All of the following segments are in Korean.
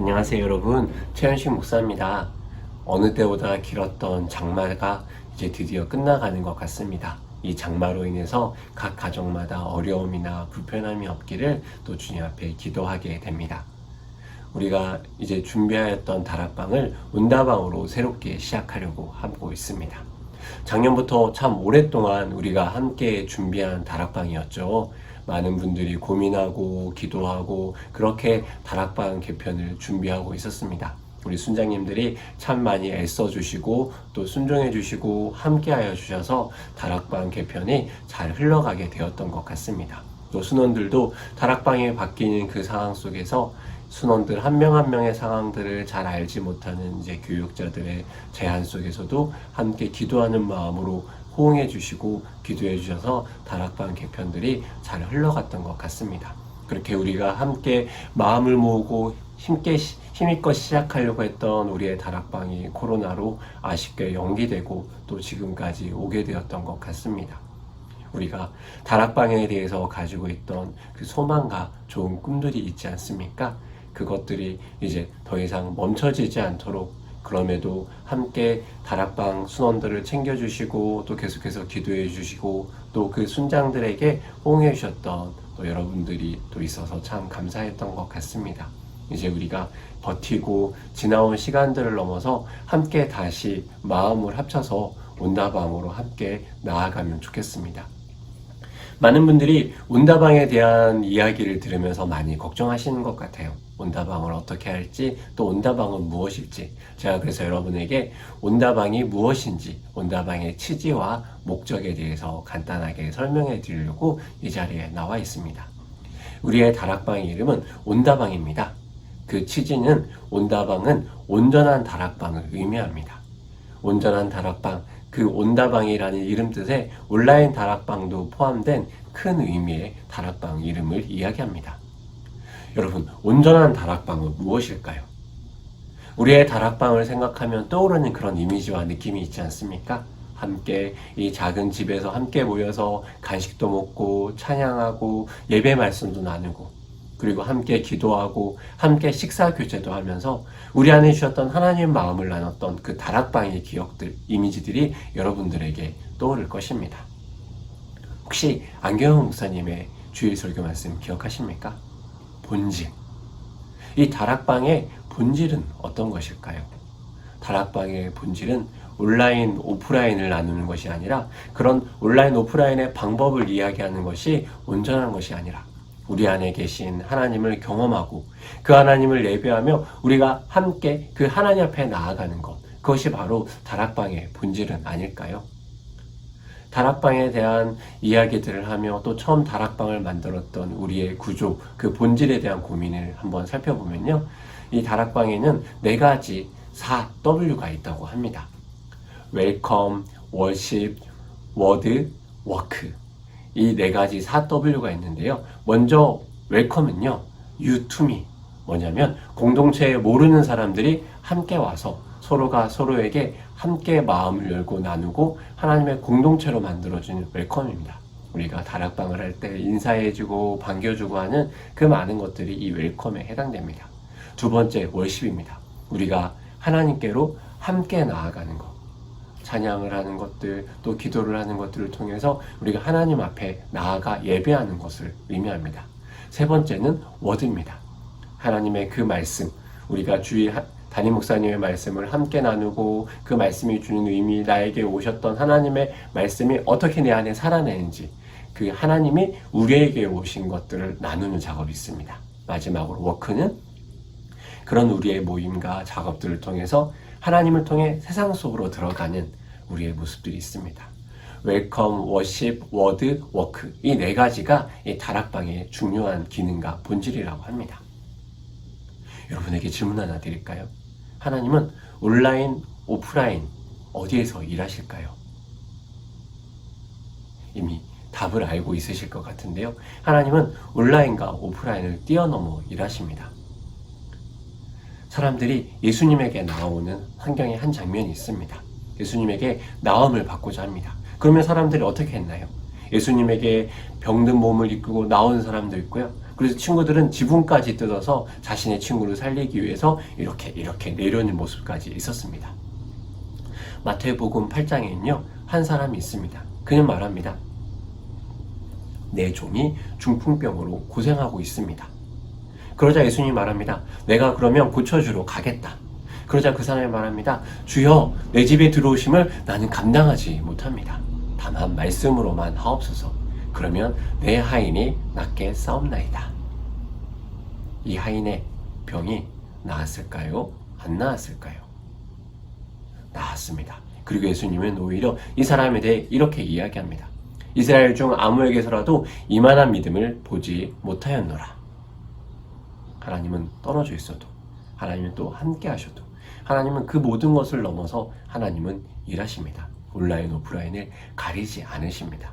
안녕하세요 여러분, 최현식 목사입니다. 어느 때보다 길었던 장마가 이제 드디어 끝나가는 것 같습니다. 이 장마로 인해서 각 가정마다 어려움이나 불편함이 없기를 또 주님 앞에 기도하게 됩니다. 우리가 이제 준비하였던 다락방을 온다방으로 새롭게 시작하려고 하고 있습니다. 작년부터 참 오랫동안 우리가 함께 준비한 다락방이었죠. 많은 분들이 고민하고 기도하고 그렇게 다락방 개편을 준비하고 있었습니다. 우리 순장님들이 참 많이 애써주시고 또 순종해주시고 함께하여 주셔서 다락방 개편이 잘 흘러가게 되었던 것 같습니다. 또 순원들도 다락방이 바뀌는 그 상황 속에서 순원들 한 명 한 명의 상황들을 잘 알지 못하는 이제 교육자들의 제한 속에서도 함께 기도하는 마음으로 호응해 주시고 기도해 주셔서 다락방 개편들이 잘 흘러갔던 것 같습니다. 그렇게 우리가 함께 마음을 모으고 힘있게 시작하려고 했던 우리의 다락방이 코로나로 아쉽게 연기되고 또 지금까지 오게 되었던 것 같습니다. 우리가 다락방에 대해서 가지고 있던 그 소망과 좋은 꿈들이 있지 않습니까? 그것들이 이제 더 이상 멈춰지지 않도록 그럼에도 함께 다락방 순원들을 챙겨주시고 또 계속해서 기도해 주시고 또 그 순장들에게 호응해 주셨던 또 여러분들이 또 있어서 참 감사했던 것 같습니다. 이제 우리가 버티고 지나온 시간들을 넘어서 함께 다시 마음을 합쳐서 온다방으로 함께 나아가면 좋겠습니다. 많은 분들이 온다방에 대한 이야기를 들으면서 많이 걱정하시는 것 같아요. 온다방을 어떻게 할지, 또 온다방은 무엇일지. 제가 그래서 여러분에게 온다방이 무엇인지, 온다방의 취지와 목적에 대해서 간단하게 설명해 드리려고 이 자리에 나와 있습니다. 우리의 다락방의 이름은 온다방입니다. 그 취지는 온다방은 온전한 다락방을 의미합니다. 온전한 다락방, 그 온다방이라는 이름 뜻에 온라인 다락방도 포함된 큰 의미의 다락방 이름을 이야기합니다. 여러분, 온전한 다락방은 무엇일까요? 우리의 다락방을 생각하면 떠오르는 그런 이미지와 느낌이 있지 않습니까? 함께 이 작은 집에서 함께 모여서 간식도 먹고 찬양하고 예배 말씀도 나누고 그리고 함께 기도하고 함께 식사 교제도 하면서 우리 안에 주셨던 하나님 마음을 나눴던 그 다락방의 기억들, 이미지들이 여러분들에게 떠오를 것입니다. 혹시 안경영 목사님의 주일 설교 말씀 기억하십니까? 본질. 이 다락방의 본질은 어떤 것일까요? 다락방의 본질은 온라인, 오프라인을 나누는 것이 아니라 그런 온라인, 오프라인의 방법을 이야기하는 것이 온전한 것이 아니라 우리 안에 계신 하나님을 경험하고 그 하나님을 예배하며 우리가 함께 그 하나님 앞에 나아가는 것, 그것이 바로 다락방의 본질은 아닐까요? 다락방에 대한 이야기들을 하며 또 처음 다락방을 만들었던 우리의 구조, 그 본질에 대한 고민을 한번 살펴보면요. 이 다락방에는 4가지 4W가 있다고 합니다. 웰컴, 월십, 워드, 워크. 이 4가지 4W가 있는데요. 먼저 웰컴은요. You to me. 뭐냐면 공동체에 모르는 사람들이 함께 와서 서로가 서로에게 함께 마음을 열고 나누고 하나님의 공동체로 만들어주는 웰컴입니다. 우리가 다락방을 할 때 인사해주고 반겨주고 하는 그 많은 것들이 이 웰컴에 해당됩니다. 2번째 월십입니다. 우리가 하나님께로 함께 나아가는 것. 찬양을 하는 것들, 또 기도를 하는 것들을 통해서 우리가 하나님 앞에 나아가 예배하는 것을 의미합니다. 3번째는 워드입니다. 하나님의 그 말씀, 우리가 주일 담임 목사님의 말씀을 함께 나누고 그 말씀이 주는 의미, 나에게 오셨던 하나님의 말씀이 어떻게 내 안에 살아내는지 그 하나님이 우리에게 오신 것들을 나누는 작업이 있습니다. 마지막으로 워크는 그런 우리의 모임과 작업들을 통해서 하나님을 통해 세상 속으로 들어가는 우리의 모습들이 있습니다. 웰컴, 워십, 워드, 워크 이 4가지가 이 다락방의 중요한 기능과 본질이라고 합니다. 여러분에게 질문 하나 드릴까요? 하나님은 온라인, 오프라인 어디에서 일하실까요? 이미 답을 알고 있으실 것 같은데요. 하나님은 온라인과 오프라인을 뛰어넘어 일하십니다. 사람들이 예수님에게 나오는 환경의 한 장면이 있습니다. 예수님에게 나음을 받고자 합니다. 그러면 사람들이 어떻게 했나요? 예수님에게 병든 몸을 이끌고 나오는 사람도 있고요. 그래서 친구들은 지붕까지 뜯어서 자신의 친구를 살리기 위해서 이렇게 내려오는 모습까지 있었습니다. 마태복음 8장에는요, 한 사람이 있습니다. 그는 말합니다. 내 종이 중풍병으로 고생하고 있습니다. 그러자 예수님이 말합니다. 내가 그러면 고쳐주러 가겠다. 그러자 그 사람이 말합니다. 주여, 내 집에 들어오심을 나는 감당하지 못합니다. 다만 말씀으로만 하옵소서. 그러면 내 하인이 낫게 싸움나이다. 이 하인의 병이 나았을까요? 안 나았을까요? 나았습니다. 그리고 예수님은 오히려 이 사람에 대해 이렇게 이야기합니다. 이스라엘 중 아무에게서라도 이만한 믿음을 보지 못하였노라. 하나님은 떨어져 있어도, 하나님은 또 함께 하셔도, 하나님은 그 모든 것을 넘어서 하나님은 일하십니다. 온라인, 오프라인을 가리지 않으십니다.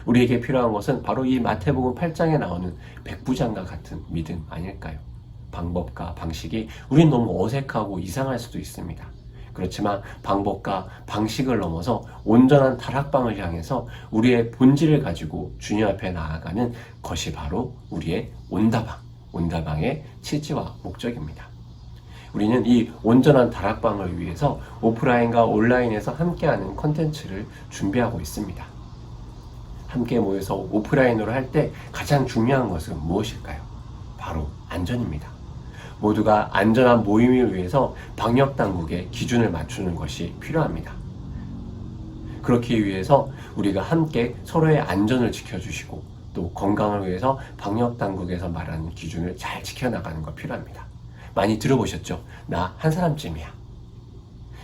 우리에게 필요한 것은 바로 이 마태복음 8장에 나오는 백부장과 같은 믿음 아닐까요? 방법과 방식이 우린 너무 어색하고 이상할 수도 있습니다. 그렇지만 방법과 방식을 넘어서 온전한 다락방을 향해서 우리의 본질을 가지고 주님 앞에 나아가는 것이 바로 우리의 온다방의 취지와 목적입니다. 우리는 이 온전한 다락방을 위해서 오프라인과 온라인에서 함께하는 콘텐츠를 준비하고 있습니다. 함께 모여서 오프라인으로 할 때 가장 중요한 것은 무엇일까요? 바로 안전입니다. 모두가 안전한 모임을 위해서 방역당국의 기준을 맞추는 것이 필요합니다. 그렇기 위해서 우리가 함께 서로의 안전을 지켜주시고 또 건강을 위해서 방역당국에서 말하는 기준을 잘 지켜나가는 것 필요합니다. 많이 들어보셨죠? 나 한 사람쯤이야.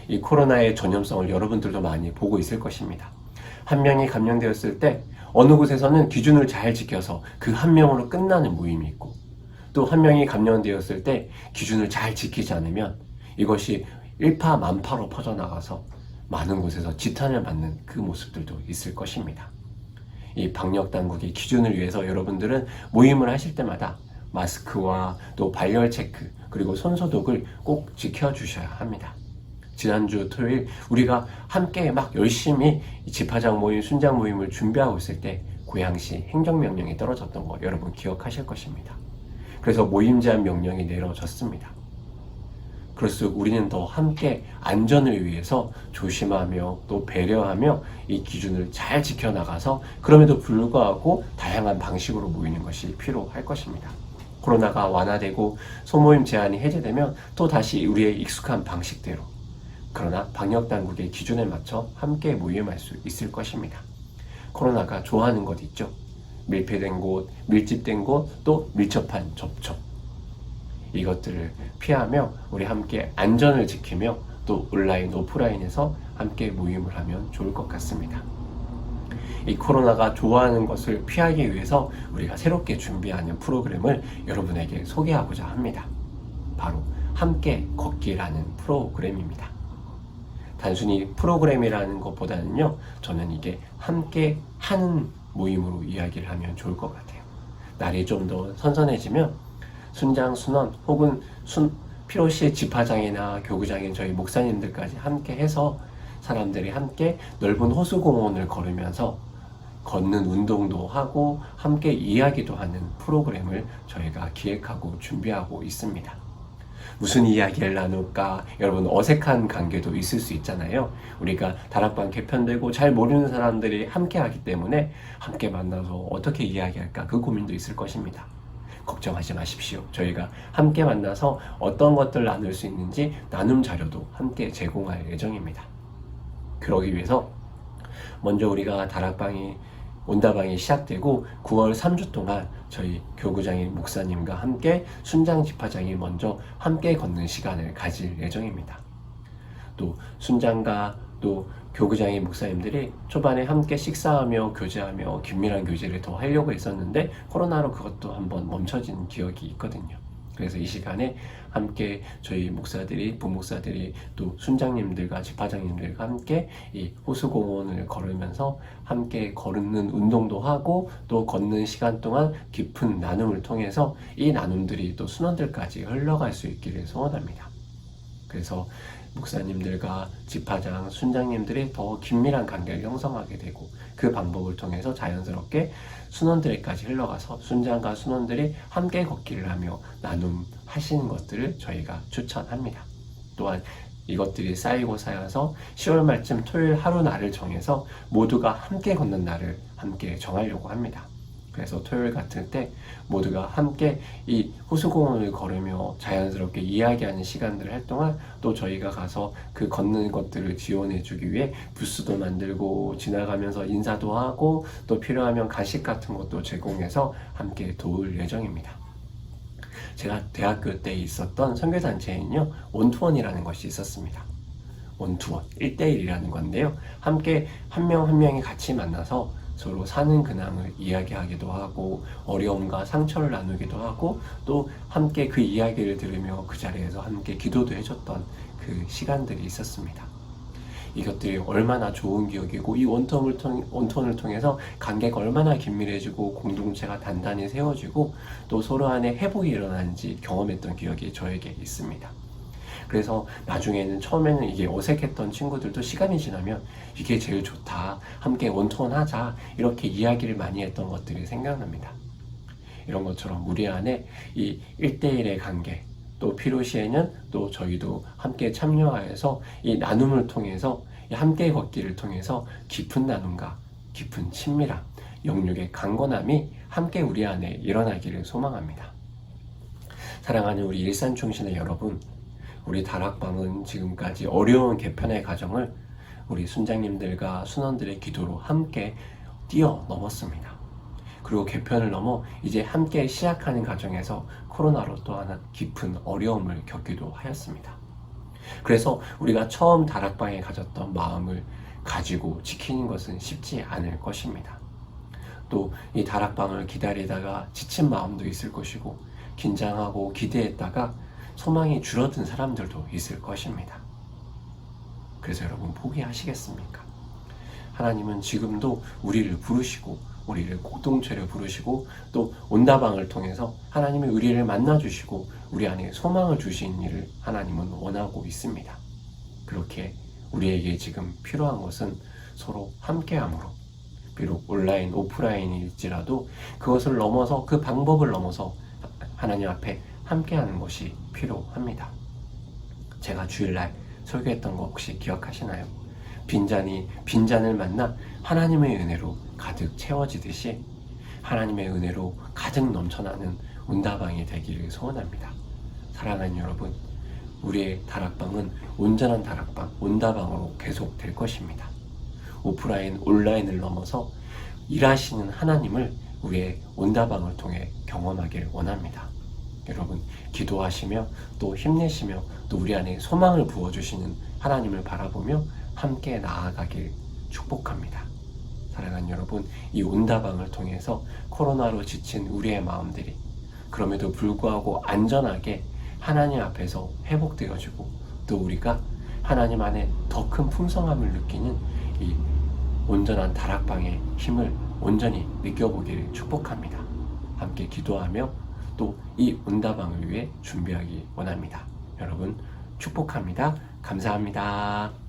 이 코로나의 전염성을 여러분들도 많이 보고 있을 것입니다. 한 명이 감염되었을 때 어느 곳에서는 기준을 잘 지켜서 그 한 명으로 끝나는 모임이 있고 또 한 명이 감염되었을 때 기준을 잘 지키지 않으면 이것이 일파만파로 퍼져나가서 많은 곳에서 지탄을 받는 그 모습들도 있을 것입니다. 이 방역당국의 기준을 위해서 여러분들은 모임을 하실 때마다 마스크와 또 발열 체크 그리고 손소독을 꼭 지켜주셔야 합니다. 지난주 토요일 우리가 함께 막 열심히 집화장 모임, 순장 모임을 준비하고 있을 때 고양시 행정명령이 떨어졌던 거 여러분 기억하실 것입니다. 그래서 모임 제한 명령이 내려졌습니다. 그럴수록 우리는 더 함께 안전을 위해서 조심하며 또 배려하며 이 기준을 잘 지켜나가서 그럼에도 불구하고 다양한 방식으로 모이는 것이 필요할 것입니다. 코로나가 완화되고 소모임 제한이 해제되면 또 다시 우리의 익숙한 방식대로 그러나 방역당국의 기준에 맞춰 함께 모임할 수 있을 것입니다. 코로나가 좋아하는 것 있죠? 밀폐된 곳, 밀집된 곳, 또 밀접한 접촉. 이것들을 피하며 우리 함께 안전을 지키며 또 온라인, 오프라인에서 함께 모임을 하면 좋을 것 같습니다. 이 코로나가 좋아하는 것을 피하기 위해서 우리가 새롭게 준비하는 프로그램을 여러분에게 소개하고자 합니다. 바로 함께 걷기라는 프로그램입니다. 단순히 프로그램이라는 것보다는요, 저는 이게 함께 하는 모임으로 이야기를 하면 좋을 것 같아요. 날이 좀 더 선선해지면 순장, 순원 혹은 필요시 집화장이나 교구장인 저희 목사님들까지 함께 해서 사람들이 함께 넓은 호수공원을 걸으면서 걷는 운동도 하고 함께 이야기도 하는 프로그램을 저희가 기획하고 준비하고 있습니다. 무슨 이야기를 나눌까? 여러분 어색한 관계도 있을 수 있잖아요. 우리가 다락방 개편되고 잘 모르는 사람들이 함께 하기 때문에 함께 만나서 어떻게 이야기할까? 그 고민도 있을 것입니다. 걱정하지 마십시오. 저희가 함께 만나서 어떤 것들 나눌 수 있는지 나눔 자료도 함께 제공할 예정입니다. 그러기 위해서 먼저 우리가 다락방이 온다방이 시작되고 9월 3주 동안 저희 교구장인 목사님과 함께 순장 집화장이 먼저 함께 걷는 시간을 가질 예정입니다. 또 순장과 또 교구장인 목사님들이 초반에 함께 식사하며 교제하며 긴밀한 교제를 더 하려고 했었는데 코로나로 그것도 한번 멈춰진 기억이 있거든요. 그래서 이 시간에 함께 저희 목사들이, 부목사들이 또 순장님들과 집화장님들과 함께 이 호수공원을 걸으면서 함께 걷는 운동도 하고 또 걷는 시간 동안 깊은 나눔을 통해서 이 나눔들이 또 순원들까지 흘러갈 수 있기를 소원합니다. 그래서 목사님들과 집화장, 순장님들이 더 긴밀한 관계를 형성하게 되고 그 방법을 통해서 자연스럽게 순원들에까지 흘러가서 순장과 순원들이 함께 걷기를 하며 나눔하시는 것들을 저희가 추천합니다. 또한 이것들이 쌓이고 쌓여서 10월 말쯤 토요일 하루 날을 정해서 모두가 함께 걷는 날을 함께 정하려고 합니다. 그래서 토요일 같은 때 모두가 함께 이 호수공원을 걸으며 자연스럽게 이야기하는 시간들을 할 동안 또 저희가 가서 그 걷는 것들을 지원해주기 위해 부스도 만들고 지나가면서 인사도 하고 또 필요하면 간식 같은 것도 제공해서 함께 도울 예정입니다. 제가 대학교 때 있었던 선교단체에는요, 원투원이라는 것이 있었습니다. 원투원, 1대1이라는 건데요. 함께 한 명 한 명이 같이 만나서 서로 사는 근황을 이야기하기도 하고 어려움과 상처를 나누기도 하고 또 함께 그 이야기를 들으며 그 자리에서 함께 기도도 해줬던 그 시간들이 있었습니다. 이것들이 얼마나 좋은 기억이고 이 원투원을 통해서 관계가 얼마나 긴밀해지고 공동체가 단단히 세워지고 또 서로 안에 회복이 일어나는지 경험했던 기억이 저에게 있습니다. 그래서 나중에는 처음에는 이게 어색했던 친구들도 시간이 지나면 이게 제일 좋다, 함께 원투원 하자, 이렇게 이야기를 많이 했던 것들이 생각납니다. 이런 것처럼 우리 안에 이 1대1의 관계, 또 필요시에는 또 저희도 함께 참여하여서 이 나눔을 통해서 이 함께 걷기를 통해서 깊은 나눔과 깊은 친밀함, 영육의 강건함이 함께 우리 안에 일어나기를 소망합니다. 사랑하는 우리 일산중신의 여러분, 우리 다락방은 지금까지 어려운 개편의 과정을 우리 순장님들과 순원들의 기도로 함께 뛰어넘었습니다. 그리고 개편을 넘어 이제 함께 시작하는 과정에서 코로나로 또 하나 깊은 어려움을 겪기도 하였습니다. 그래서 우리가 처음 다락방에 가졌던 마음을 가지고 지키는 것은 쉽지 않을 것입니다. 또 이 다락방을 기다리다가 지친 마음도 있을 것이고 긴장하고 기대했다가 소망이 줄어든 사람들도 있을 것입니다. 그래서 여러분 포기하시겠습니까? 하나님은 지금도 우리를 부르시고 우리를 공동체를 부르시고 또 온다방을 통해서 하나님이 우리를 만나주시고 우리 안에 소망을 주신 일을 하나님은 원하고 있습니다. 그렇게 우리에게 지금 필요한 것은 서로 함께함으로, 비록 온라인, 오프라인일지라도 그것을 넘어서 그 방법을 넘어서 하나님 앞에 함께하는 것이 필요합니다. 제가 주일날 설교했던 거 혹시 기억하시나요? 빈잔이 빈잔을 만나 하나님의 은혜로 가득 채워지듯이 하나님의 은혜로 가득 넘쳐나는 온다방이 되기를 소원합니다. 사랑하는 여러분, 우리의 다락방은 온전한 다락방, 온다방으로 계속 될 것입니다. 오프라인, 온라인을 넘어서 일하시는 하나님을 우리의 온다방을 통해 경험하길 원합니다. 여러분, 기도하시며 또 힘내시며 또 우리 안에 소망을 부어주시는 하나님을 바라보며 함께 나아가길 축복합니다. 사랑하는 여러분, 이 온다방을 통해서 코로나로 지친 우리의 마음들이 그럼에도 불구하고 안전하게 하나님 앞에서 회복되어지고 또 우리가 하나님 안에 더 큰 풍성함을 느끼는 이 온전한 다락방의 힘을 온전히 느껴보기를 축복합니다. 함께 기도하며 또 이 온다방을 위해 준비하기 원합니다. 여러분 축복합니다. 감사합니다.